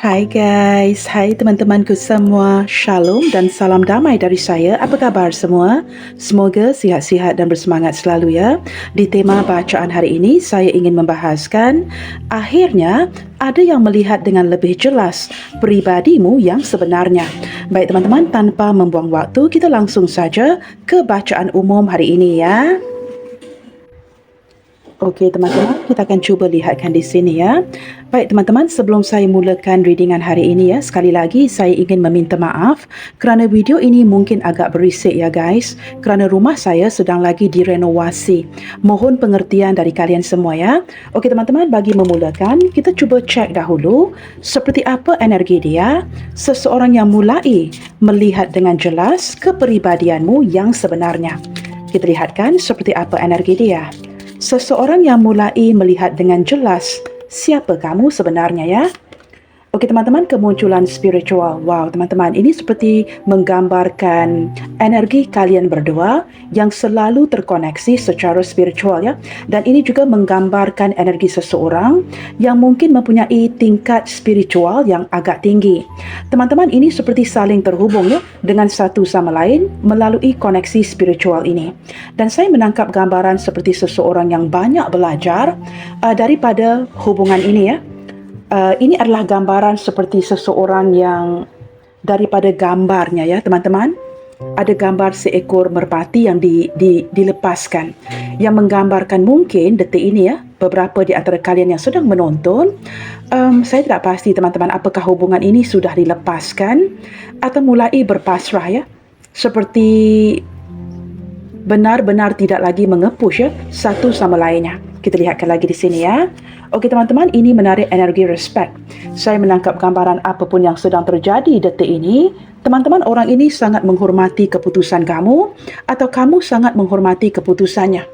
Hai guys, hai teman-temanku semua. Shalom dan salam damai dari saya. Apa kabar semua? Semoga sihat-sihat dan bersemangat selalu ya. Di tema bacaan hari ini, saya ingin membahaskan akhirnya ada yang melihat dengan lebih jelas pribadimu yang sebenarnya. Baik teman-teman, tanpa membuang waktu, kita langsung saja ke bacaan umum hari ini ya. Okey teman-teman, kita akan cuba lihatkan di sini ya. Baik teman-teman, sebelum saya mulakan readingan hari ini ya, sekali lagi saya ingin meminta maaf kerana video ini mungkin agak berisik ya guys, kerana rumah saya sedang lagi direnovasi. Mohon pengertian dari kalian semua ya. Okey teman-teman, bagi memulakan, kita cuba cek dahulu seperti apa energi dia, seseorang yang mulai melihat dengan jelas kepribadianmu yang sebenarnya. Kita lihatkan seperti apa energi dia. Seseorang yang mulai melihat dengan jelas siapa kamu sebenarnya ya. Okey teman-teman, kemunculan spiritual. Wow teman-teman, ini seperti menggambarkan energi kalian berdua yang selalu terkoneksi secara spiritual ya. Dan ini juga menggambarkan energi seseorang yang mungkin mempunyai tingkat spiritual yang agak tinggi. Teman-teman, ini seperti saling terhubung ya dengan satu sama lain melalui koneksi spiritual ini. Dan saya menangkap gambaran seperti seseorang yang banyak belajar daripada hubungan ini ya. Ini adalah gambaran seperti seseorang yang daripada gambarnya ya teman-teman, ada gambar seekor merpati yang dilepaskan yang menggambarkan mungkin detik ini ya, beberapa di antara kalian yang sedang menonton, saya tidak pasti teman-teman apakah hubungan ini sudah dilepaskan atau mulai berpasrah ya, seperti benar-benar tidak lagi mengepush ya satu sama lainnya. Kita lihatkan lagi di sini ya. Okey teman-teman, ini menarik energi respect. Saya menangkap gambaran apapun yang sedang terjadi detik ini, teman-teman, orang ini sangat menghormati keputusan kamu atau kamu sangat menghormati keputusannya.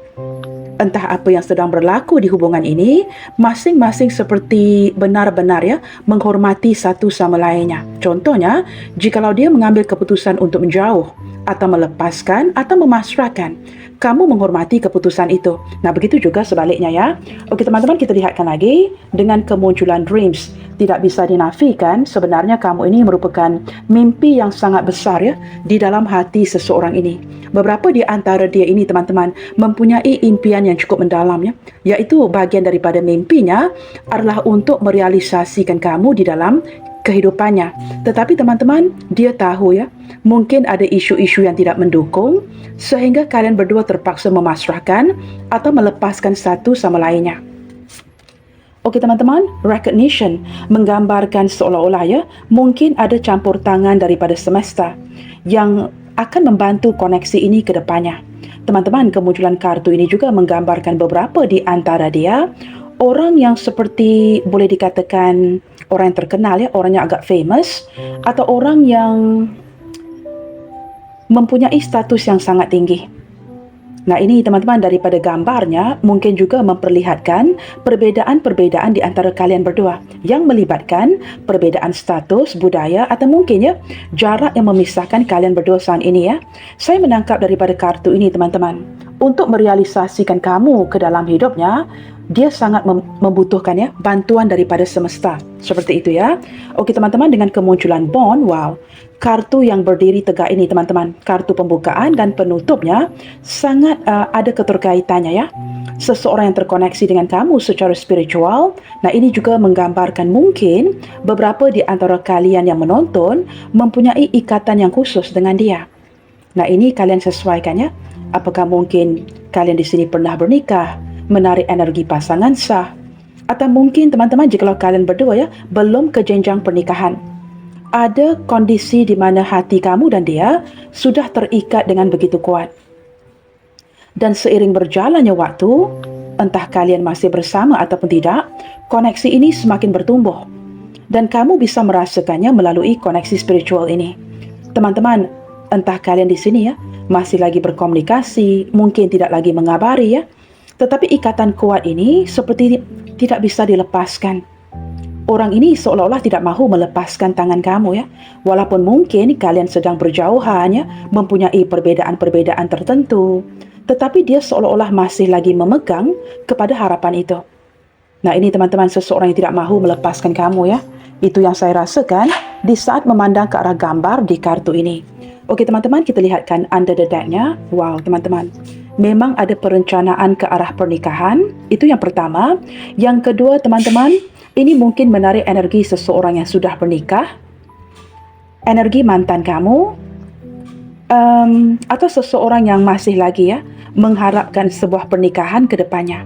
Entah apa yang sedang berlaku di hubungan ini, masing-masing seperti benar-benar ya menghormati satu sama lainnya. Contohnya, jikalau dia mengambil keputusan untuk menjauh atau melepaskan atau memasrahkan, kamu menghormati keputusan itu. Nah, begitu juga sebaliknya ya. Okey teman-teman, kita lihatkan lagi dengan kemunculan dreams. Tidak bisa dinafikan sebenarnya kamu ini merupakan mimpi yang sangat besar ya di dalam hati seseorang ini. Beberapa di antara dia ini teman-teman mempunyai impian yang cukup mendalam ya, iaitu bahagian daripada mimpinya adalah untuk merealisasikan kamu di dalam kehidupannya. Tetapi teman-teman, dia tahu ya, mungkin ada isu-isu yang tidak mendukung sehingga kalian berdua terpaksa memasrahkan atau melepaskan satu sama lainnya. Okey teman-teman, recognition menggambarkan seolah-olah ya, mungkin ada campur tangan daripada semesta yang akan membantu koneksi ini ke depannya. Teman-teman, kemunculan kartu ini juga menggambarkan beberapa di antara dia orang yang seperti boleh dikatakan orang yang terkenal ya, orang yang agak famous atau orang yang mempunyai status yang sangat tinggi. Nah, ini teman-teman daripada gambarnya mungkin juga memperlihatkan perbezaan-perbezaan di antara kalian berdua yang melibatkan perbezaan status, budaya atau mungkin ya jarak yang memisahkan kalian berdua saat ini ya. Saya menangkap daripada kartu ini teman-teman, untuk merealisasikan kamu ke dalam hidupnya, dia sangat membutuhkan ya bantuan daripada semesta. Seperti itu ya. Okey teman-teman, dengan kemunculan bond, wow, kartu yang berdiri tegak ini teman-teman, kartu pembukaan dan penutupnya sangat ada keterkaitannya ya. Seseorang yang terkoneksi dengan kamu secara spiritual. Nah, ini juga menggambarkan mungkin beberapa di antara kalian yang menonton mempunyai ikatan yang khusus dengan dia. Nah, ini kalian sesuaikan ya. Apakah mungkin kalian di sini pernah bernikah, menarik energi pasangan sah, atau mungkin teman-teman jikalau kalian berdua ya belum ke jenjang pernikahan, ada kondisi di mana hati kamu dan dia sudah terikat dengan begitu kuat. Dan seiring berjalannya waktu, entah kalian masih bersama ataupun tidak, koneksi ini semakin bertumbuh. Dan kamu bisa merasakannya melalui koneksi spiritual ini. Teman-teman, entah kalian di sini ya masih lagi berkomunikasi, mungkin tidak lagi mengabari ya, tetapi ikatan kuat ini seperti tidak bisa dilepaskan. Orang ini seolah-olah tidak mahu melepaskan tangan kamu ya. Walaupun mungkin kalian sedang berjauhan ya, mempunyai perbezaan-perbezaan tertentu, tetapi dia seolah-olah masih lagi memegang kepada harapan itu. Nah, ini teman-teman, seseorang yang tidak mahu melepaskan kamu ya. Itu yang saya rasakan di saat memandang ke arah gambar di kartu ini. Okey teman-teman, kita lihatkan under the deck-nya. Wow teman-teman, memang ada perencanaan ke arah pernikahan. Itu yang pertama. Yang kedua teman-teman, ini mungkin menarik energi seseorang yang sudah bernikah, energi mantan kamu, atau seseorang yang masih lagi mengharapkan sebuah pernikahan ke depannya.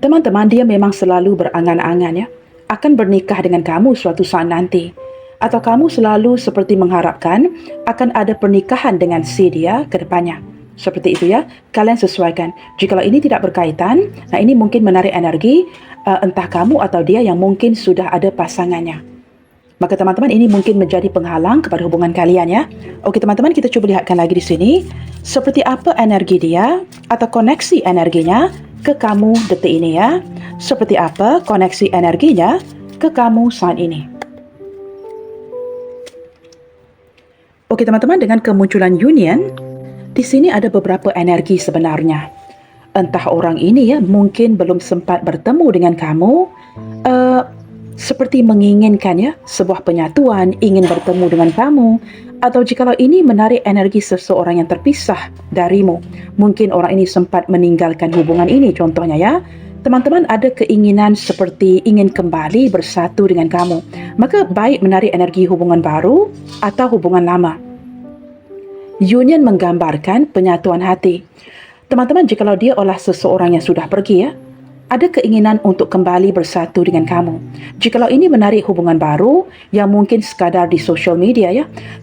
Teman-teman, dia memang selalu berangan-angan akan bernikah dengan kamu suatu saat nanti. Atau kamu selalu seperti mengharapkan akan ada pernikahan dengan si dia ke depannya. Seperti itu kalian sesuaikan. Jikalau ini tidak berkaitan, nah ini mungkin menarik energi entah kamu atau dia yang mungkin sudah ada pasangannya. Maka teman-teman, ini mungkin menjadi penghalang kepada hubungan kalian Okey teman-teman, kita cuba lihatkan lagi di sini. Seperti apa energi dia atau koneksi energinya ke kamu detik ini Seperti apa koneksi energinya ke kamu saat ini. Okey teman-teman, dengan kemunculan union, di sini ada beberapa energi sebenarnya. Entah orang ini mungkin belum sempat bertemu dengan kamu, seperti menginginkan sebuah penyatuan, ingin bertemu dengan kamu, atau jikalau ini menarik energi seseorang yang terpisah darimu. Mungkin orang ini sempat meninggalkan hubungan ini contohnya Teman-teman ada keinginan seperti ingin kembali bersatu dengan kamu. Maka baik menarik energi hubungan baru atau hubungan lama. Union menggambarkan penyatuan hati. Teman-teman, jikalau dia adalah seseorang yang sudah pergi ada keinginan untuk kembali bersatu dengan kamu. Jikalau ini menarik hubungan baru yang mungkin sekadar di social media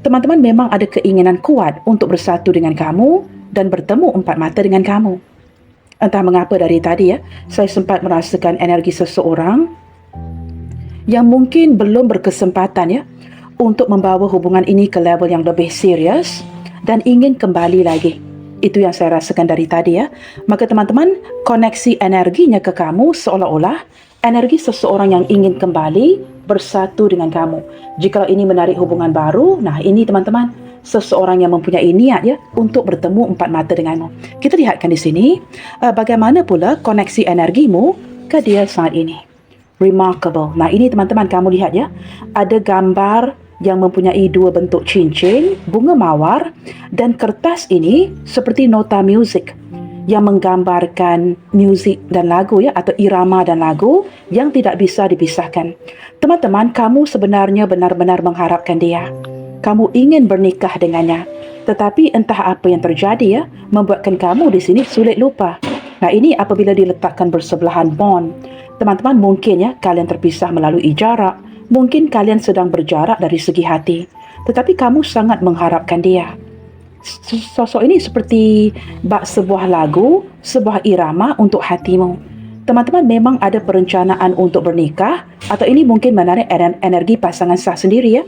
teman-teman memang ada keinginan kuat untuk bersatu dengan kamu dan bertemu empat mata dengan kamu. Entah mengapa dari tadi saya sempat merasakan energi seseorang yang mungkin belum berkesempatan untuk membawa hubungan ini ke level yang lebih serius dan ingin kembali lagi. Itu yang saya rasakan dari tadi Maka teman-teman, koneksi energinya ke kamu seolah-olah energi seseorang yang ingin kembali bersatu dengan kamu. Jika ini menarik hubungan baru, nah ini teman-teman, seseorang yang mempunyai niat untuk bertemu empat mata denganmu. Kita lihatkan di sini bagaimana pula koneksi energimu ke dia saat ini. Remarkable. Nah ini teman-teman, kamu lihat ada gambar yang mempunyai dua bentuk cincin, bunga mawar, dan kertas ini seperti nota muzik yang menggambarkan muzik dan lagu atau irama dan lagu yang tidak bisa dipisahkan. Teman-teman, kamu sebenarnya benar-benar mengharapkan dia. Kamu ingin bernikah dengannya, tetapi entah apa yang terjadi membuatkan kamu di sini sulit lupa. Nah ini apabila diletakkan bersebelahan bond. Teman-teman, mungkin kalian terpisah melalui jarak. Mungkin kalian sedang berjarak dari segi hati, tetapi kamu sangat mengharapkan dia. Sosok ini seperti bak sebuah lagu, sebuah irama untuk hatimu. Teman-teman memang ada perencanaan untuk bernikah, atau ini mungkin menarik energi pasangan sah sendiri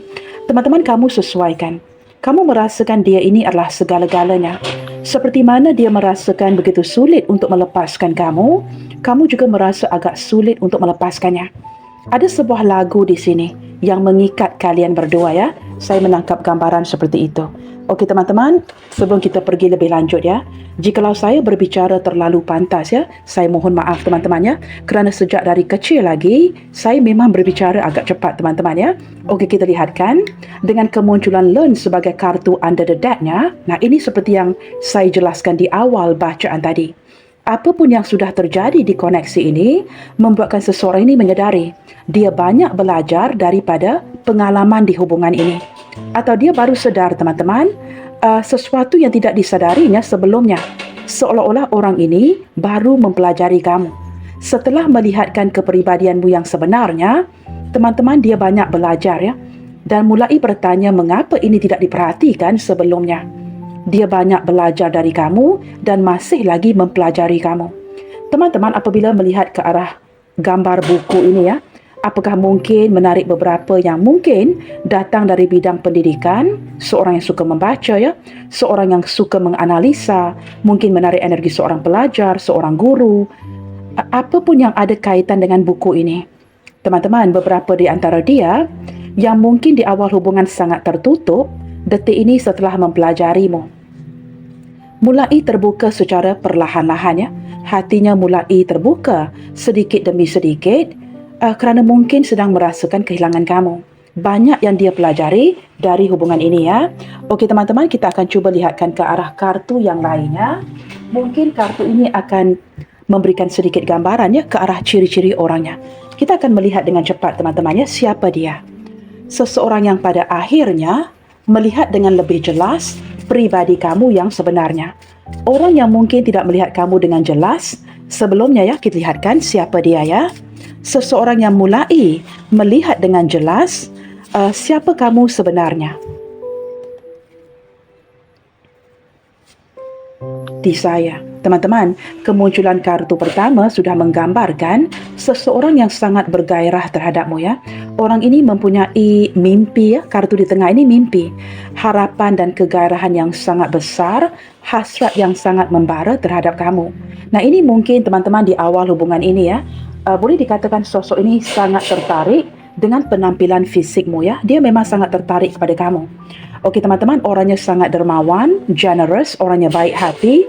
Teman-teman, kamu sesuaikan. Kamu merasakan dia ini adalah segala-galanya. Seperti mana dia merasakan begitu sulit untuk melepaskan kamu, kamu juga merasa agak sulit untuk melepaskannya. Ada sebuah lagu di sini yang mengikat kalian berdua Saya menangkap gambaran seperti itu. Okey teman-teman, sebelum kita pergi lebih lanjut jikalau saya berbicara terlalu pantas saya mohon maaf teman-teman kerana sejak dari kecil lagi saya memang berbicara agak cepat teman-teman Okey, kita lihatkan dengan kemunculan learn sebagai kartu under the deck-nya. Nah ini seperti yang saya jelaskan di awal bacaan tadi. Apapun yang sudah terjadi di koneksi ini membuatkan seseorang ini menyedari dia banyak belajar daripada pengalaman di hubungan ini. Atau dia baru sedar teman-teman sesuatu yang tidak disadarinya sebelumnya. Seolah-olah orang ini baru mempelajari kamu. Setelah melihatkan kepribadianmu yang sebenarnya, teman-teman dia banyak belajar dan mulai bertanya mengapa ini tidak diperhatikan sebelumnya. Dia banyak belajar dari kamu dan masih lagi mempelajari kamu. Teman-teman, apabila melihat ke arah gambar buku ini apakah mungkin menarik beberapa yang mungkin datang dari bidang pendidikan, seorang yang suka membaca seorang yang suka menganalisa, mungkin menarik energi seorang pelajar, seorang guru, apapun yang ada kaitan dengan buku ini. Teman-teman, beberapa di antara dia yang mungkin di awal hubungan sangat tertutup, detik ini setelah mempelajarimu mulai terbuka secara perlahan-lahan hatinya mulai terbuka sedikit demi sedikit kerana mungkin sedang merasakan kehilangan kamu. Banyak yang dia pelajari dari hubungan ini ya. Okey teman-teman, kita akan cuba lihatkan ke arah kartu yang lainnya. Mungkin kartu ini akan memberikan sedikit gambaran ya ke arah ciri-ciri orangnya. Kita akan melihat dengan cepat teman-teman ya, siapa dia. Seseorang yang pada akhirnya melihat dengan lebih jelas pribadi kamu yang sebenarnya. Orang yang mungkin tidak melihat kamu dengan jelas sebelumnya ya, kita lihatkan siapa dia ya. Seseorang yang mulai melihat dengan jelas siapa kamu sebenarnya. Di saya, teman-teman, kemunculan kartu pertama sudah menggambarkan seseorang yang sangat bergairah terhadapmu ya. Orang ini mempunyai mimpi ya, kartu di tengah ini mimpi, harapan dan kegairahan yang sangat besar, hasrat yang sangat membara terhadap kamu. Nah, ini mungkin teman-teman di awal hubungan ini ya, boleh dikatakan sosok ini sangat tertarik dengan penampilan fisikmu ya. Dia memang sangat tertarik kepada kamu. Okey teman-teman, orangnya sangat dermawan, generous, orangnya baik hati,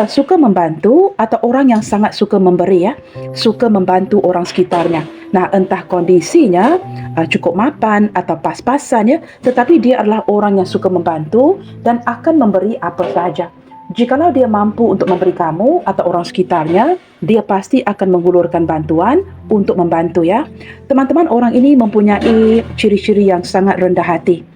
suka membantu atau orang yang sangat suka memberi ya, suka membantu orang sekitarnya. Nah, entah kondisinya cukup mapan atau pas-pasan ya, tetapi dia adalah orang yang suka membantu dan akan memberi apa sahaja. Jikalau dia mampu untuk memberi kamu atau orang sekitarnya, dia pasti akan mengulurkan bantuan untuk membantu ya. Teman-teman, orang ini mempunyai ciri-ciri yang sangat rendah hati.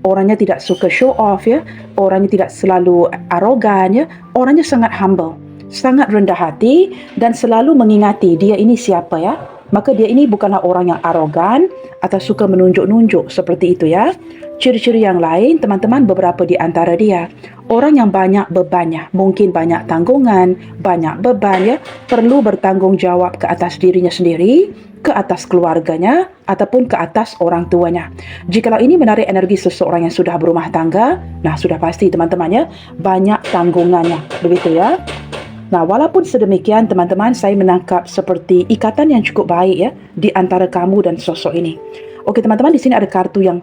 Orangnya tidak suka show off ya, orangnya tidak selalu arogan ya, orangnya sangat humble, sangat rendah hati dan selalu mengingati dia ini siapa ya. Maka dia ini bukanlah orang yang arogan atau suka menunjuk-nunjuk seperti itu ya. Ciri-ciri yang lain teman-teman, beberapa di antara dia orang yang banyak bebannya, mungkin banyak tanggungan, banyak beban ya, perlu bertanggung jawab ke atas dirinya sendiri, ke atas keluarganya ataupun ke atas orang tuanya. Jikalau ini menarik energi seseorang yang sudah berumah tangga, nah sudah pasti teman-teman ya, banyak tanggungannya, begitu ya. Nah, walaupun sedemikian teman-teman, saya menangkap seperti ikatan yang cukup baik ya di antara kamu dan sosok ini. Okey teman-teman, di sini ada kartu yang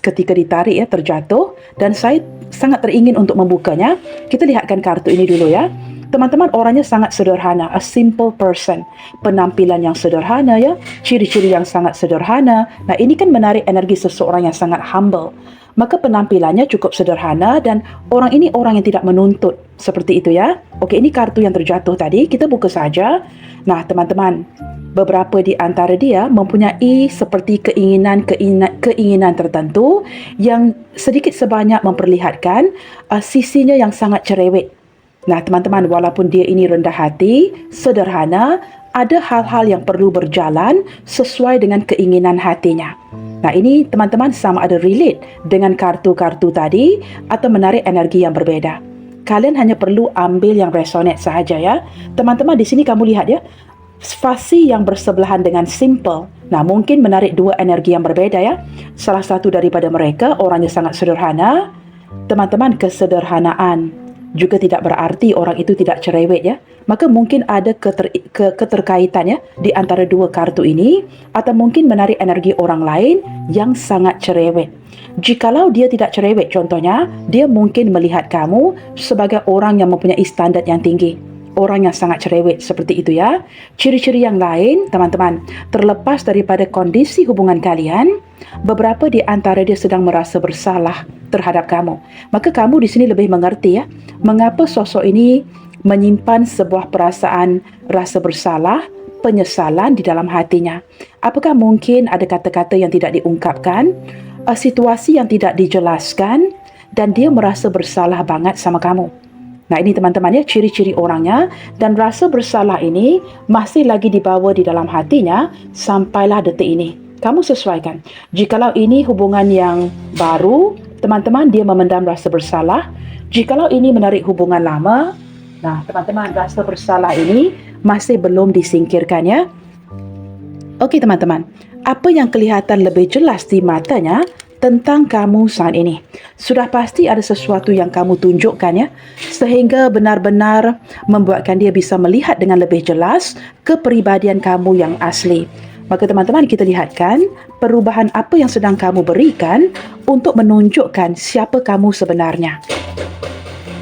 ketika ditarik ya terjatuh dan saya sangat teringin untuk membukanya. Kita lihatkan kartu ini dulu ya. Teman-teman, orangnya sangat sederhana, a simple person. Penampilan yang sederhana ya, ciri-ciri yang sangat sederhana. Nah, ini kan menarik energi seseorang yang sangat humble. Maka penampilannya cukup sederhana dan orang ini orang yang tidak menuntut. Seperti itu ya. Okey, ini kartu yang terjatuh tadi. Kita buka saja. Nah, teman-teman, beberapa di antara dia mempunyai seperti keinginan tertentu yang sedikit sebanyak memperlihatkan sisinya yang sangat cerewet. Nah, teman-teman, walaupun dia ini rendah hati, sederhana, ada hal-hal yang perlu berjalan sesuai dengan keinginan hatinya. Nah, ini teman-teman sama ada relate dengan kartu-kartu tadi atau menarik energi yang berbeda. Kalian hanya perlu ambil yang resonate sahaja ya. Teman-teman, di sini kamu lihat ya, fasih yang bersebelahan dengan simple. Nah, mungkin menarik dua energi yang berbeda ya. Salah satu daripada mereka orangnya sangat sederhana. Teman-teman, kesederhanaan juga tidak berarti orang itu tidak cerewet ya. Maka mungkin ada keterkaitan ya di antara dua kartu ini atau mungkin menarik energi orang lain yang sangat cerewet. Jikalau dia tidak cerewet contohnya, dia mungkin melihat kamu sebagai orang yang mempunyai standard yang tinggi. Orang yang sangat cerewet seperti itu ya. Ciri-ciri yang lain teman-teman, terlepas daripada kondisi hubungan kalian, beberapa di antara dia sedang merasa bersalah terhadap kamu. Maka kamu di sini lebih mengerti ya, mengapa sosok ini menyimpan sebuah perasaan rasa bersalah, penyesalan di dalam hatinya. Apakah mungkin ada kata-kata yang tidak diungkapkan, situasi yang tidak dijelaskan dan dia merasa bersalah banget sama kamu. Nah, ini teman-teman ya, ciri-ciri orangnya dan rasa bersalah ini masih lagi dibawa di dalam hatinya sampailah detik ini. Kamu sesuaikan. Jikalau ini hubungan yang baru, teman-teman, dia memendam rasa bersalah. Jikalau ini menarik hubungan lama, nah, teman-teman, rasa bersalah ini masih belum disingkirkan ya. Okey, teman-teman. Apa yang kelihatan lebih jelas di matanya tentang kamu saat ini? Sudah pasti ada sesuatu yang kamu tunjukkan ya, sehingga benar-benar membuatkan dia bisa melihat dengan lebih jelas kepribadian kamu yang asli. Maka teman-teman, kita lihatkan perubahan apa yang sedang kamu berikan untuk menunjukkan siapa kamu sebenarnya.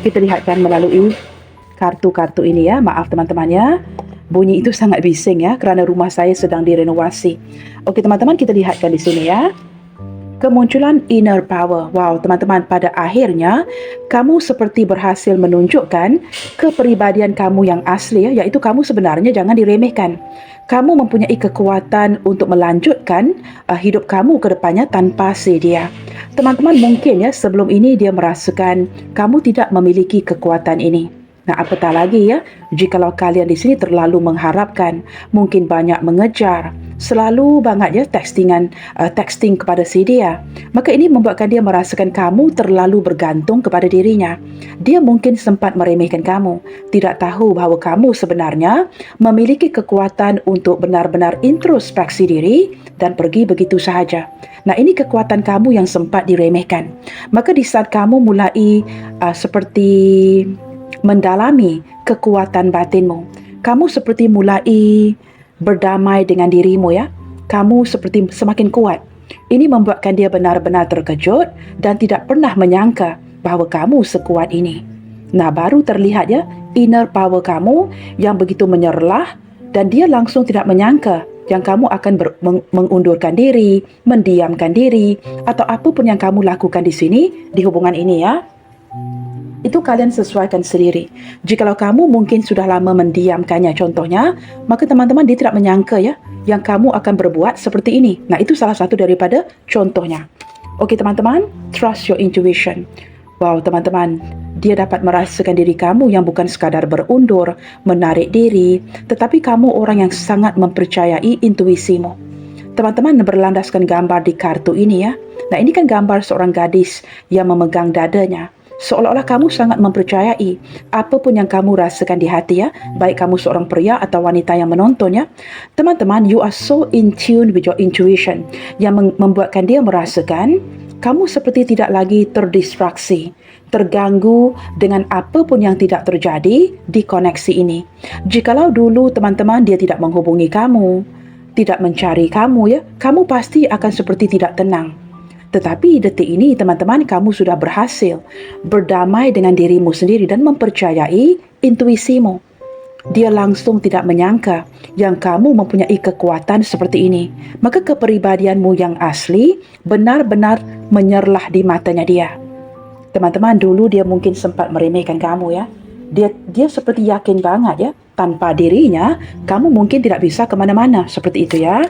Kita lihatkan melalui kartu-kartu ini ya. Maaf teman-teman ya. Bunyi itu sangat bising ya, kerana rumah saya sedang direnovasi. Okey teman-teman, kita lihatkan di sini ya. Kemunculan inner power. Wow, teman-teman, pada akhirnya kamu seperti berhasil menunjukkan kepribadian kamu yang asli ya, iaitu kamu sebenarnya jangan diremehkan. Kamu mempunyai kekuatan untuk melanjutkan hidup kamu ke depannya tanpa sedia. Teman-teman, mungkin ya sebelum ini dia merasakan kamu tidak memiliki kekuatan ini. Nah, apatah lagi ya, jikalau kalian di sini terlalu mengharapkan, mungkin banyak mengejar, selalu banget ya texting kepada si dia. Maka ini membuatkan dia merasakan kamu terlalu bergantung kepada dirinya. Dia mungkin sempat meremehkan kamu, tidak tahu bahawa kamu sebenarnya memiliki kekuatan untuk benar-benar introspeksi diri dan pergi begitu sahaja. Nah, ini kekuatan kamu yang sempat diremehkan. Maka di saat kamu mulai seperti mendalami kekuatan batinmu, kamu seperti mulai berdamai dengan dirimu ya. Kamu seperti semakin kuat. Ini membuatkan dia benar-benar terkejut dan tidak pernah menyangka bahawa kamu sekuat ini. Nah, baru terlihat ya inner power kamu yang begitu menyerlah, dan dia langsung tidak menyangka yang kamu akan mengundurkan diri, mendiamkan diri, atau apapun yang kamu lakukan di sini di hubungan ini ya. Itu kalian sesuaikan sendiri. Jikalau kamu mungkin sudah lama mendiamkannya contohnya, maka teman-teman dia tidak menyangka ya yang kamu akan berbuat seperti ini. Nah, itu salah satu daripada contohnya. Okey teman-teman, trust your intuition. Wow teman-teman, dia dapat merasakan diri kamu yang bukan sekadar berundur, menarik diri, tetapi kamu orang yang sangat mempercayai intuisimu. Teman-teman, berlandaskan gambar di kartu ini ya. Nah, ini kan gambar seorang gadis yang memegang dadanya. Seolah-olah kamu sangat mempercayai apapun yang kamu rasakan di hati ya, baik kamu seorang pria atau wanita yang menonton ya. Teman-teman, you are so in tune with your intuition, yang membuatkan dia merasakan kamu seperti tidak lagi terdistraksi, terganggu dengan apapun yang tidak terjadi di koneksi ini. Jikalau dulu teman-teman dia tidak menghubungi kamu, tidak mencari kamu ya, kamu pasti akan seperti tidak tenang. Tetapi detik ini teman-teman, kamu sudah berhasil berdamai dengan dirimu sendiri dan mempercayai intuisimu. Dia langsung tidak menyangka yang kamu mempunyai kekuatan seperti ini. Maka kepribadianmu yang asli benar-benar menyerlah di matanya dia. Teman-teman, dulu dia mungkin sempat meremehkan kamu ya. Dia seperti yakin banget ya, tanpa dirinya kamu mungkin tidak bisa kemana-mana. Seperti itu ya.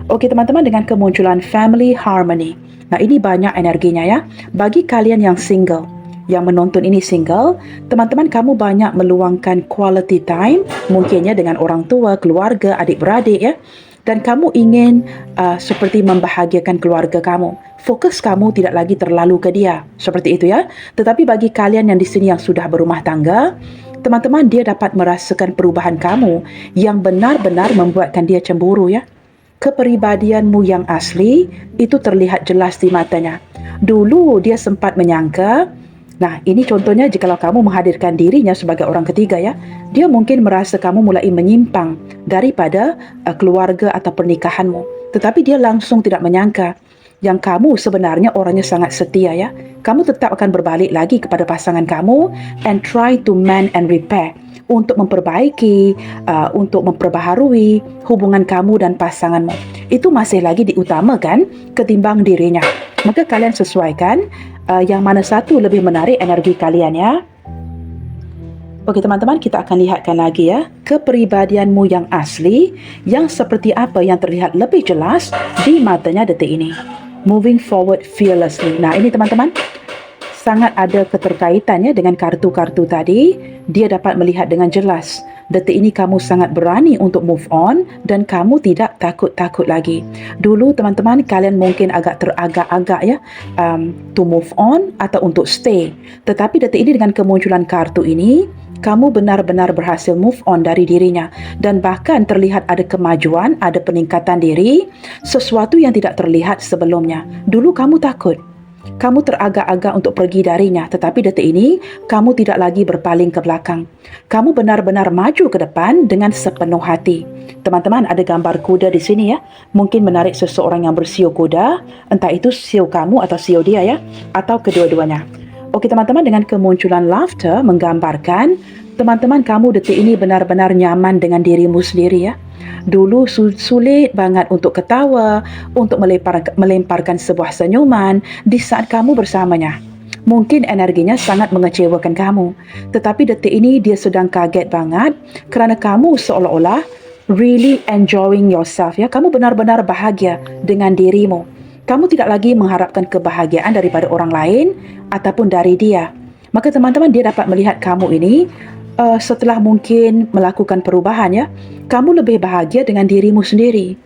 Okey teman-teman, dengan kemunculan family harmony. Nah, ini banyak energinya ya. Bagi kalian yang single, yang menonton ini single, teman-teman, kamu banyak meluangkan quality time, mungkinnya dengan orang tua, keluarga, adik-beradik ya. Dan kamu ingin seperti membahagiakan keluarga kamu. Fokus kamu tidak lagi terlalu ke dia. Seperti itu ya. Tetapi bagi kalian yang di sini yang sudah berumah tangga, teman-teman, dia dapat merasakan perubahan kamu yang benar-benar membuatkan dia cemburu ya. Kepribadianmu yang asli itu terlihat jelas di matanya. Dulu dia sempat menyangka, nah ini contohnya jikalau kamu menghadirkan dirinya sebagai orang ketiga ya, dia mungkin merasa kamu mulai menyimpang daripada keluarga atau pernikahanmu. Tetapi dia langsung tidak menyangka yang kamu sebenarnya orangnya sangat setia ya. Kamu tetap akan berbalik lagi kepada pasangan kamu and try to mend and repair, untuk memperbaiki, untuk memperbaharui hubungan kamu dan pasanganmu. Itu masih lagi diutamakan ketimbang dirinya. Maka kalian sesuaikan yang mana satu lebih menarik energi kalian ya. Okey teman-teman, kita akan lihatkan lagi ya kepribadianmu yang asli, yang seperti apa yang terlihat lebih jelas di matanya detik ini. Moving forward fearlessly. Nah, ini teman-teman, sangat ada keterkaitannya dengan kartu-kartu tadi. Dia dapat melihat dengan jelas. Detik ini kamu sangat berani untuk move on dan kamu tidak takut-takut lagi. Dulu teman-teman, kalian mungkin agak teragak-agak ya to move on atau untuk stay. Tetapi detik ini dengan kemunculan kartu ini, kamu benar-benar berhasil move on dari dirinya. Dan bahkan terlihat ada kemajuan, ada peningkatan diri, sesuatu yang tidak terlihat sebelumnya. Dulu kamu takut. Kamu teragak-agak untuk pergi darinya, tetapi detik ini kamu tidak lagi berpaling ke belakang. Kamu benar-benar maju ke depan dengan sepenuh hati. Teman-teman, ada gambar kuda di sini ya. Mungkin menarik seseorang yang bersiu kuda, entah itu siu kamu atau siu dia ya, atau kedua-duanya. Okey teman-teman, dengan kemunculan laughter menggambarkan teman-teman kamu detik ini benar-benar nyaman dengan dirimu sendiri ya. Dulu sulit banget untuk ketawa, untuk melemparkan sebuah senyuman di saat kamu bersamanya. Mungkin energinya sangat mengecewakan kamu. Tetapi detik ini dia sedang kaget banget kerana kamu seolah-olah really enjoying yourself ya. Kamu benar-benar bahagia dengan dirimu. Kamu tidak lagi mengharapkan kebahagiaan daripada orang lain ataupun dari dia. Maka teman-teman, dia dapat melihat kamu ini setelah mungkin melakukan perubahan ya. Kamu lebih bahagia dengan dirimu sendiri.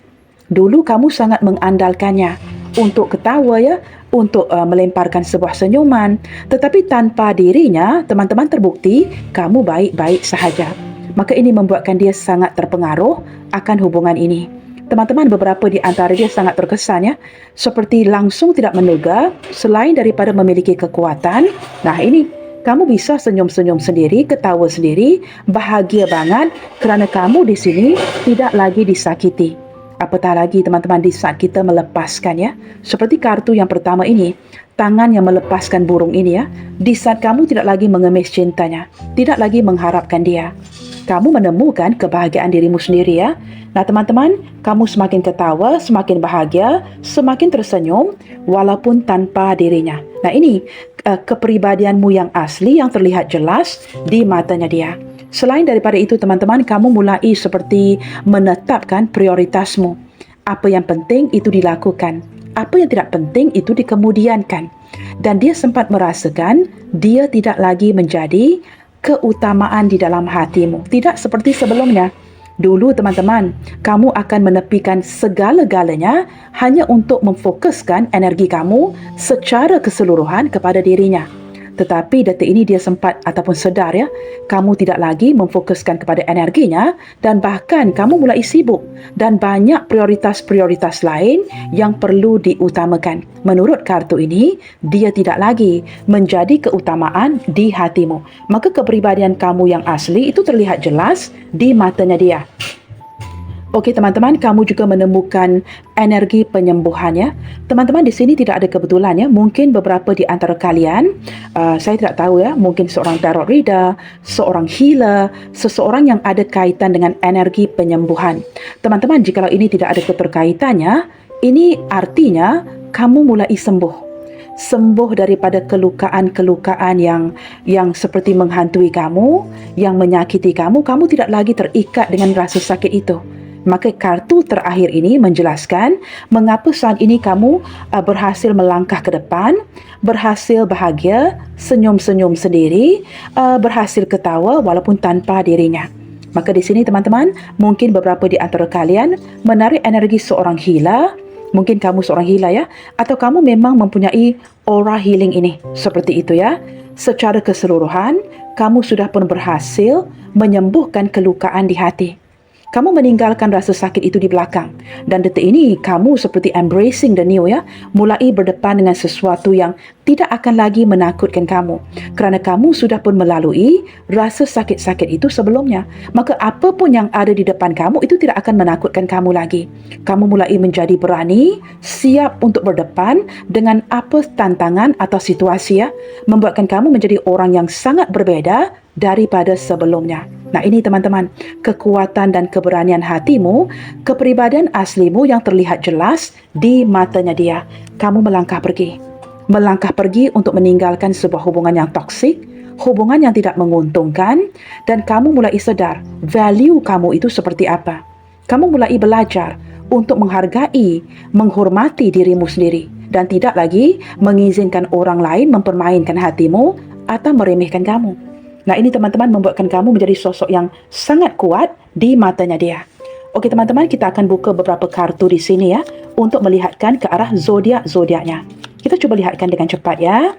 Dulu kamu sangat mengandalkannya untuk ketawa ya, untuk melemparkan sebuah senyuman. Tetapi tanpa dirinya, teman-teman terbukti kamu baik-baik sahaja. Maka ini membuatkan dia sangat terpengaruh akan hubungan ini. Teman-teman, beberapa di antara dia sangat terkesan ya, seperti langsung tidak menduga selain daripada memiliki kekuatan. Nah ini, kamu bisa senyum-senyum sendiri, ketawa sendiri, bahagia banget kerana kamu di sini tidak lagi disakiti. Apatah lagi teman-teman di saat kita melepaskan ya, seperti kartu yang pertama ini, tangan yang melepaskan burung ini ya, di saat kamu tidak lagi mengemis cintanya, tidak lagi mengharapkan dia. Kamu menemukan kebahagiaan dirimu sendiri ya. Nah teman-teman, kamu semakin ketawa, semakin bahagia, semakin tersenyum walaupun tanpa dirinya. Nah ini kepribadianmu yang asli yang terlihat jelas di matanya dia. Selain daripada itu teman-teman, kamu mulai seperti menetapkan prioritasmu. Apa yang penting itu dilakukan. Apa yang tidak penting itu dikemudiankan. Dan dia sempat merasakan dia tidak lagi menjadi keutamaan di dalam hatimu. Tidak seperti sebelumnya. Dulu teman-teman, kamu akan menepikan segala-galanya hanya untuk memfokuskan energi kamu secara keseluruhan kepada dirinya. Tetapi detik ini dia sempat ataupun sedar ya, kamu tidak lagi memfokuskan kepada energinya dan bahkan kamu mulai sibuk dan banyak prioritas-prioritas lain yang perlu diutamakan. Menurut kartu ini, dia tidak lagi menjadi keutamaan di hatimu. Maka kepribadian kamu yang asli itu terlihat jelas di matanya dia. Okey teman-teman, kamu juga menemukan energi penyembuhan ya. Teman-teman, di sini tidak ada kebetulan ya. Mungkin beberapa di antara kalian, saya tidak tahu ya, mungkin seorang tarot reader, seorang healer, seseorang yang ada kaitan dengan energi penyembuhan. Teman-teman, jikalau ini tidak ada keterkaitannya, ini artinya kamu mulai sembuh. Sembuh daripada kelukaan-kelukaan yang seperti menghantui kamu, yang menyakiti kamu. Kamu tidak lagi terikat dengan rasa sakit itu. Maka kartu terakhir ini menjelaskan mengapa saat ini kamu berhasil melangkah ke depan, berhasil bahagia, senyum-senyum sendiri, berhasil ketawa walaupun tanpa dirinya. Maka di sini teman-teman, mungkin beberapa di antara kalian menarik energi seorang healer. Mungkin kamu seorang healer ya, atau kamu memang mempunyai aura healing ini. Seperti itu ya. Secara keseluruhan, kamu sudah pun berhasil menyembuhkan kelukaan di hati. Kamu meninggalkan rasa sakit itu di belakang. Dan detik ini, kamu seperti embracing the new ya. Mulai berdepan dengan sesuatu yang tidak akan lagi menakutkan kamu. Kerana kamu sudah pun melalui rasa sakit-sakit itu sebelumnya. Maka apapun yang ada di depan kamu, itu tidak akan menakutkan kamu lagi. Kamu mulai menjadi berani, siap untuk berdepan dengan apa tantangan atau situasi ya. Membuatkan kamu menjadi orang yang sangat berbeza daripada sebelumnya. Nah ini teman-teman, kekuatan dan keberanian hatimu, kepribadian aslimu yang terlihat jelas di matanya dia. Kamu melangkah pergi. Melangkah pergi untuk meninggalkan sebuah hubungan yang toksik, hubungan yang tidak menguntungkan, dan kamu mulai sedar value kamu itu seperti apa. Kamu mulai belajar untuk menghargai, menghormati dirimu sendiri dan tidak lagi mengizinkan orang lain mempermainkan hatimu atau meremehkan kamu. Nah ini teman-teman membuatkan kamu menjadi sosok yang sangat kuat di matanya dia. Okey teman-teman, kita akan buka beberapa kartu di sini ya untuk melihatkan ke arah zodiak-zodiaknya. Kita cuba lihatkan dengan cepat ya.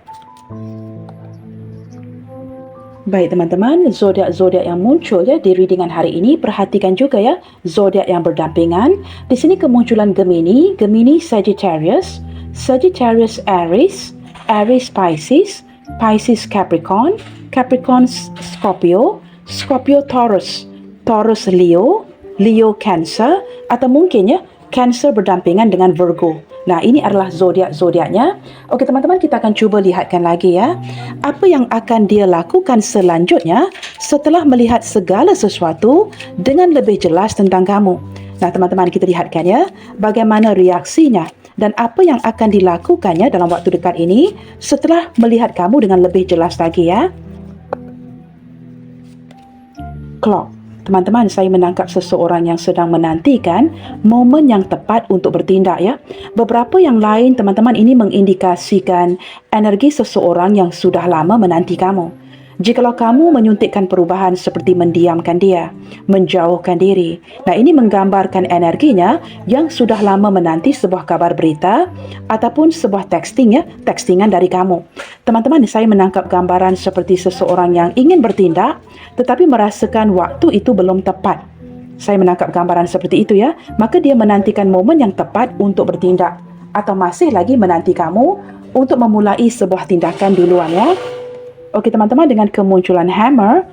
Baik teman-teman, zodiak-zodiak yang muncul ya di readingan hari ini, perhatikan juga ya zodiak yang berdampingan. Di sini kemunculan Gemini, Gemini Sagittarius, Sagittarius Aries, Aries Pisces, Pisces Capricorn, Capricorn Scorpio, Scorpio Taurus, Taurus Leo, Leo Cancer, atau mungkin ya Cancer berdampingan dengan Virgo, Nah, ini adalah zodiak-zodiaknya. Okey teman-teman, kita akan cuba lihatkan lagi ya. Apa yang akan dia lakukan selanjutnya setelah melihat segala sesuatu dengan lebih jelas tentang kamu. Nah, teman-teman, kita lihatkan ya, bagaimana reaksinya dan apa yang akan dilakukannya dalam waktu dekat ini setelah melihat kamu dengan lebih jelas lagi ya. Clock. Teman-teman, saya menangkap seseorang yang sedang menantikan momen yang tepat untuk bertindak ya. Beberapa yang lain, teman-teman, ini mengindikasikan energi seseorang yang sudah lama menanti kamu. Jikalau kamu menyuntikkan perubahan seperti mendiamkan dia, menjauhkan diri. Nah, ini menggambarkan energinya yang sudah lama menanti sebuah kabar berita ataupun sebuah textingan dari kamu. Teman-teman, saya menangkap gambaran seperti seseorang yang ingin bertindak tetapi merasakan waktu itu belum tepat. Saya menangkap gambaran seperti itu ya. Maka dia menantikan momen yang tepat untuk bertindak atau masih lagi menanti kamu untuk memulai sebuah tindakan duluan ya. Okey teman-teman, dengan kemunculan hammer,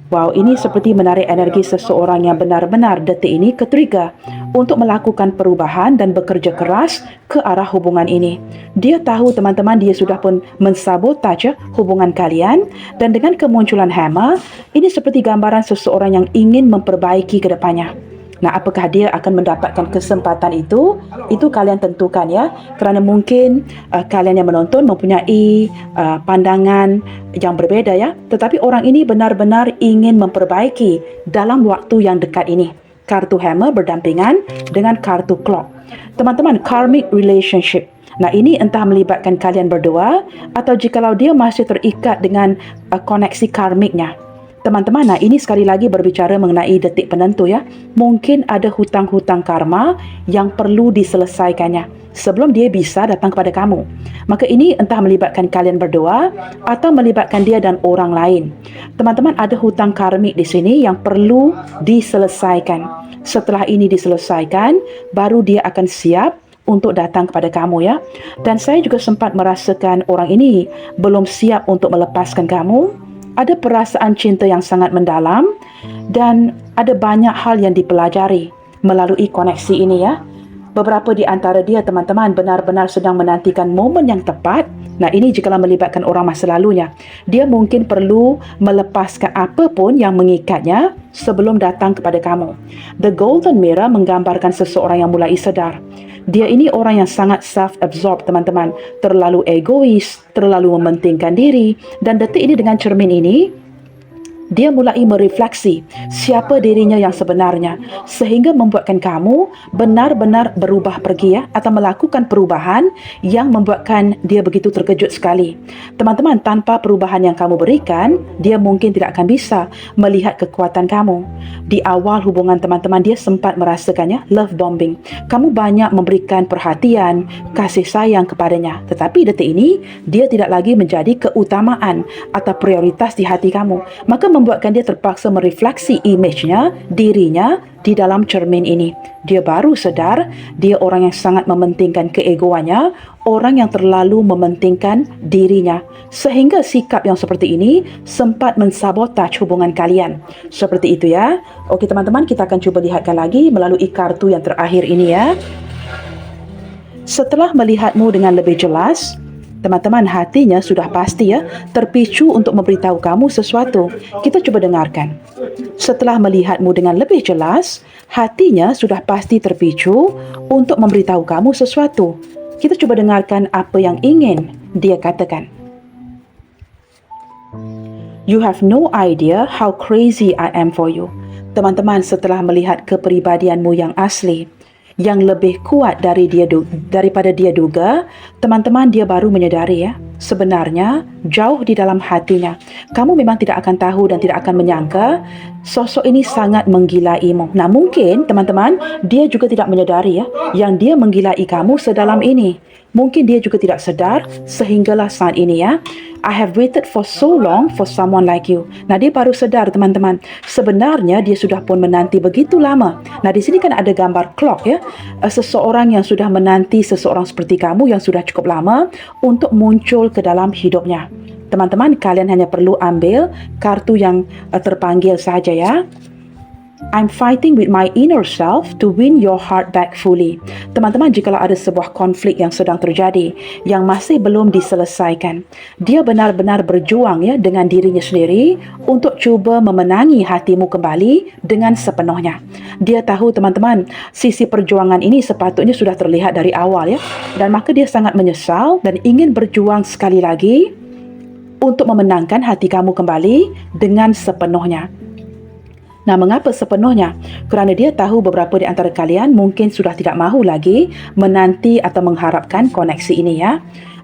wow, ini seperti menarik energi seseorang yang benar-benar detik ini ke-trigger untuk melakukan perubahan dan bekerja keras ke arah hubungan ini. Dia tahu teman-teman, dia sudah pun mensabotaj hubungan kalian, dan dengan kemunculan hammer, ini seperti gambaran seseorang yang ingin memperbaiki ke depannya. Nah, apakah dia akan mendapatkan kesempatan itu? Itu kalian tentukan ya. Kerana mungkin kalian yang menonton mempunyai pandangan yang berbeza ya. Tetapi orang ini benar-benar ingin memperbaiki dalam waktu yang dekat ini. Kartu hammer berdampingan dengan kartu clock. Teman-teman, karmic relationship. Nah, ini entah melibatkan kalian berdua atau jikalau dia masih terikat dengan koneksi karmiknya. Teman-teman, nah ini sekali lagi berbicara mengenai detik penentu ya. Mungkin ada hutang-hutang karma yang perlu diselesaikannya sebelum dia bisa datang kepada kamu. Maka ini entah melibatkan kalian berdua atau melibatkan dia dan orang lain. Teman-teman, ada hutang karmik di sini yang perlu diselesaikan. Setelah ini diselesaikan, baru dia akan siap untuk datang kepada kamu ya. Dan saya juga sempat merasakan orang ini belum siap untuk melepaskan kamu. Ada perasaan cinta yang sangat mendalam dan ada banyak hal yang dipelajari melalui koneksi ini ya. Beberapa di antara dia, teman-teman, benar-benar sedang menantikan momen yang tepat. Nah, ini jikalau melibatkan orang masa lalunya. Dia mungkin perlu melepaskan apapun yang mengikatnya sebelum datang kepada kamu. The Golden Mirror menggambarkan seseorang yang mulai sedar. Dia ini orang yang sangat self-absorbed, teman-teman. Terlalu egois, terlalu mementingkan diri. Dan detik ini dengan cermin ini, dia mulai merefleksi siapa dirinya yang sebenarnya sehingga membuatkan kamu benar-benar berubah pergi ya, atau melakukan perubahan yang membuatkan dia begitu terkejut sekali. Teman-teman, tanpa perubahan yang kamu berikan, dia mungkin tidak akan bisa melihat kekuatan kamu. Di awal hubungan teman-teman, dia sempat merasakannya love bombing. Kamu banyak memberikan perhatian, kasih sayang kepadanya. Tetapi detik ini, dia tidak lagi menjadi keutamaan atau prioritas di hati kamu. Maka membuatkan dia terpaksa merefleksi imejnya, dirinya di dalam cermin ini. Dia baru sedar dia orang yang sangat mementingkan keegoannya, orang yang terlalu mementingkan dirinya. Sehingga sikap yang seperti ini sempat mensabotaj hubungan kalian. Seperti itu ya. Okey teman-teman, kita akan cuba lihatkan lagi melalui kartu yang terakhir ini ya. Setelah melihatmu dengan lebih jelas, teman-teman, hatinya sudah pasti ya terpicu untuk memberitahu kamu sesuatu. Kita coba dengarkan. Setelah melihatmu dengan lebih jelas, hatinya sudah pasti terpicu untuk memberitahu kamu sesuatu. Kita coba dengarkan apa yang ingin dia katakan. You have no idea how crazy I am for you. Teman-teman, setelah melihat kepribadianmu yang asli, yang lebih kuat daripada dia duga, teman-teman, dia baru menyadari ya, sebenarnya jauh di dalam hatinya, kamu memang tidak akan tahu dan tidak akan menyangka sosok ini sangat menggilaimu. Nah, mungkin teman-teman, dia juga tidak menyadari ya, yang dia menggilai kamu sedalam ini. Mungkin dia juga tidak sedar sehinggalah saat ini ya. I have waited for so long for someone like you. Nah, dia baru sedar teman-teman, sebenarnya dia sudah pun menanti begitu lama. Nah, di sini kan ada gambar clock ya. Seseorang yang sudah menanti seseorang seperti kamu yang sudah cukup lama untuk muncul ke dalam hidupnya. Teman-teman, kalian hanya perlu ambil kartu yang terpanggil saja ya. I'm fighting with my inner self to win your heart back fully. Teman-teman, jikalau ada sebuah konflik yang sedang terjadi, yang masih belum diselesaikan, dia benar-benar berjuang ya dengan dirinya sendiri untuk cuba memenangi hatimu kembali dengan sepenuhnya. Dia tahu teman-teman, sisi perjuangan ini sepatutnya sudah terlihat dari awal ya. Dan maka dia sangat menyesal dan ingin berjuang sekali lagi untuk memenangkan hati kamu kembali dengan sepenuhnya. Nah, mengapa sepenuhnya? Kerana dia tahu beberapa di antara kalian mungkin sudah tidak mahu lagi menanti atau mengharapkan koneksi ini ya.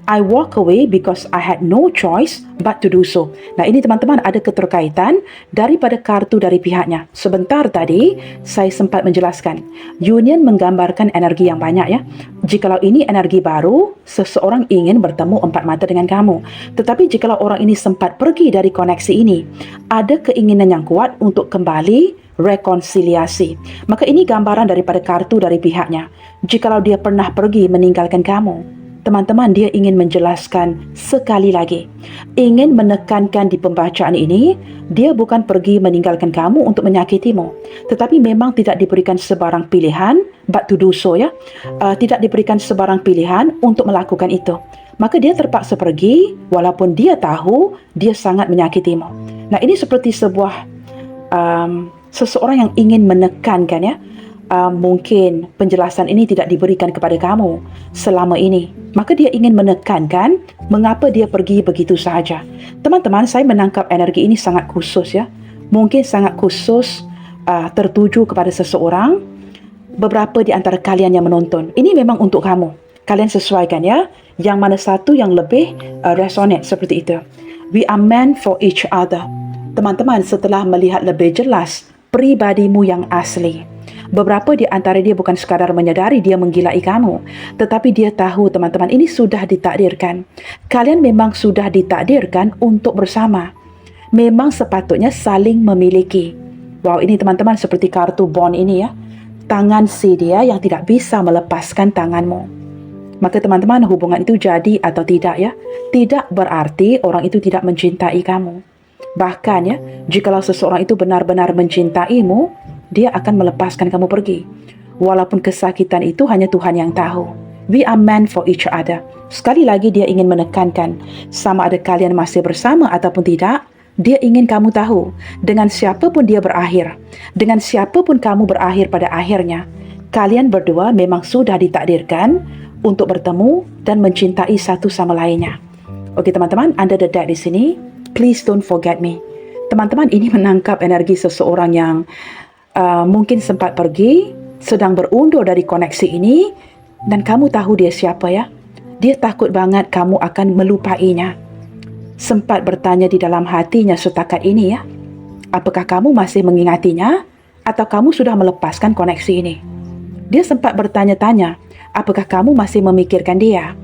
I walk away because I had no choice but to do so. Nah, ini teman-teman ada keterkaitan daripada kartu dari pihaknya. Sebentar tadi saya sempat menjelaskan. Union menggambarkan energi yang banyak ya. Jikalau ini energi baru, seseorang ingin bertemu empat mata dengan kamu. Tetapi jikalau orang ini sempat pergi dari koneksi ini, ada keinginan yang kuat untuk kembali rekonsiliasi. Maka ini gambaran daripada kartu dari pihaknya. Jikalau dia pernah pergi meninggalkan kamu, teman-teman, dia ingin menjelaskan sekali lagi. Ingin menekankan di pembacaan ini, dia bukan pergi meninggalkan kamu untuk menyakitimu. Tetapi memang tidak diberikan sebarang pilihan, but to do so ya. Tidak diberikan sebarang pilihan untuk melakukan itu. Maka dia terpaksa pergi, walaupun dia tahu dia sangat menyakitimu. Nah, ini seperti sebuah seseorang yang ingin menekankan ya. Mungkin penjelasan ini tidak diberikan kepada kamu selama ini. Maka dia ingin menekankan mengapa dia pergi begitu sahaja. Teman-teman, saya menangkap energi ini sangat khusus ya. Mungkin sangat khusus tertuju kepada seseorang. Beberapa di antara kalian yang menonton, ini memang untuk kamu. Kalian sesuaikan ya. Yang mana satu yang lebih resonate seperti itu. We are meant for each other. Teman-teman, setelah melihat lebih jelas pribadimu yang asli, beberapa di antara dia bukan sekadar menyadari dia menggilai kamu, tetapi dia tahu teman-teman ini sudah ditakdirkan. Kalian memang sudah ditakdirkan untuk bersama. Memang sepatutnya saling memiliki. Wow, ini teman-teman seperti kartu bond ini ya. Tangan si dia yang tidak bisa melepaskan tanganmu. Maka teman-teman, hubungan itu jadi atau tidak ya, tidak berarti orang itu tidak mencintai kamu. Bahkan ya, jikalau seseorang itu benar-benar mencintaimu, dia akan melepaskan kamu pergi. Walaupun kesakitan itu hanya Tuhan yang tahu. We are meant for each other. Sekali lagi dia ingin menekankan, sama ada kalian masih bersama ataupun tidak, dia ingin kamu tahu, dengan siapapun dia berakhir, dengan siapapun kamu berakhir pada akhirnya, kalian berdua memang sudah ditakdirkan untuk bertemu dan mencintai satu sama lainnya. Oke teman-teman, Anda the dad di sini. Please don't forget me. Teman-teman, ini menangkap energi seseorang yang mungkin sempat pergi, sedang berundur dari koneksi ini, dan kamu tahu dia siapa ya. Dia takut banget kamu akan melupainya. Sempat bertanya di dalam hatinya setakat ini ya, apakah kamu masih mengingatinya atau kamu sudah melepaskan koneksi ini? Dia sempat bertanya-tanya, apakah kamu masih memikirkan dia?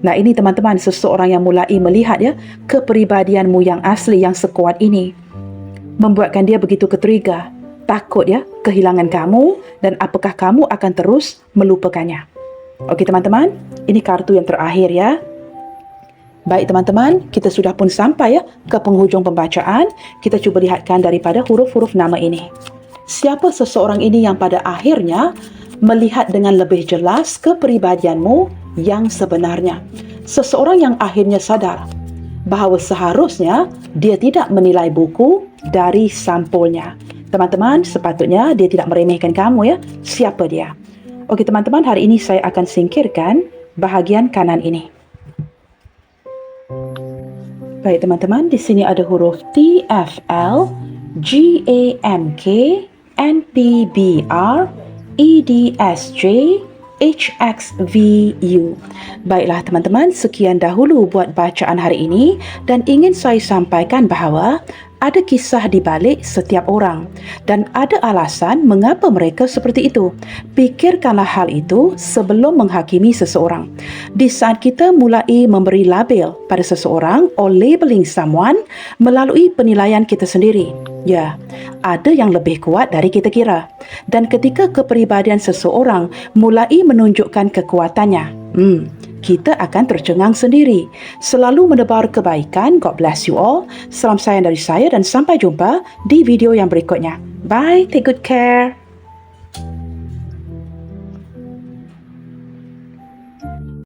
Nah, ini teman-teman, seseorang yang mulai melihat ya kepribadianmu yang asli, yang sekuat ini, membuatkan dia begitu ketrigger, takut ya kehilangan kamu, dan apakah kamu akan terus melupakannya. Oke teman-teman, ini kartu yang terakhir ya. Baik teman-teman, kita sudah pun sampai ya ke penghujung pembacaan. Kita cuba lihatkan daripada huruf-huruf nama ini. Siapa seseorang ini yang pada akhirnya melihat dengan lebih jelas kepribadianmu yang sebenarnya. Seseorang yang akhirnya sadar bahawa seharusnya dia tidak menilai buku dari sampulnya. Teman-teman, sepatutnya dia tidak meremehkan kamu ya. Siapa dia? Okey teman-teman, hari ini saya akan singkirkan bahagian kanan ini. Baik teman-teman, di sini ada huruf T, F, L, G, A, M, K, N, P, B, R, E, D, S, J, H, X, V, U. Baiklah teman-teman, sekian dahulu buat bacaan hari ini, dan ingin saya sampaikan bahawa ada kisah di balik setiap orang dan ada alasan mengapa mereka seperti itu. Pikirkanlah hal itu sebelum menghakimi seseorang. Di saat kita mulai memberi label pada seseorang or labeling someone melalui penilaian kita sendiri, ya, ada yang lebih kuat dari kita kira. Dan ketika kepribadian seseorang mulai menunjukkan kekuatannya, kita akan tercengang sendiri. Selalu menebar kebaikan. God bless you all. Salam sayang dari saya dan sampai jumpa di video yang berikutnya. Bye, take good care.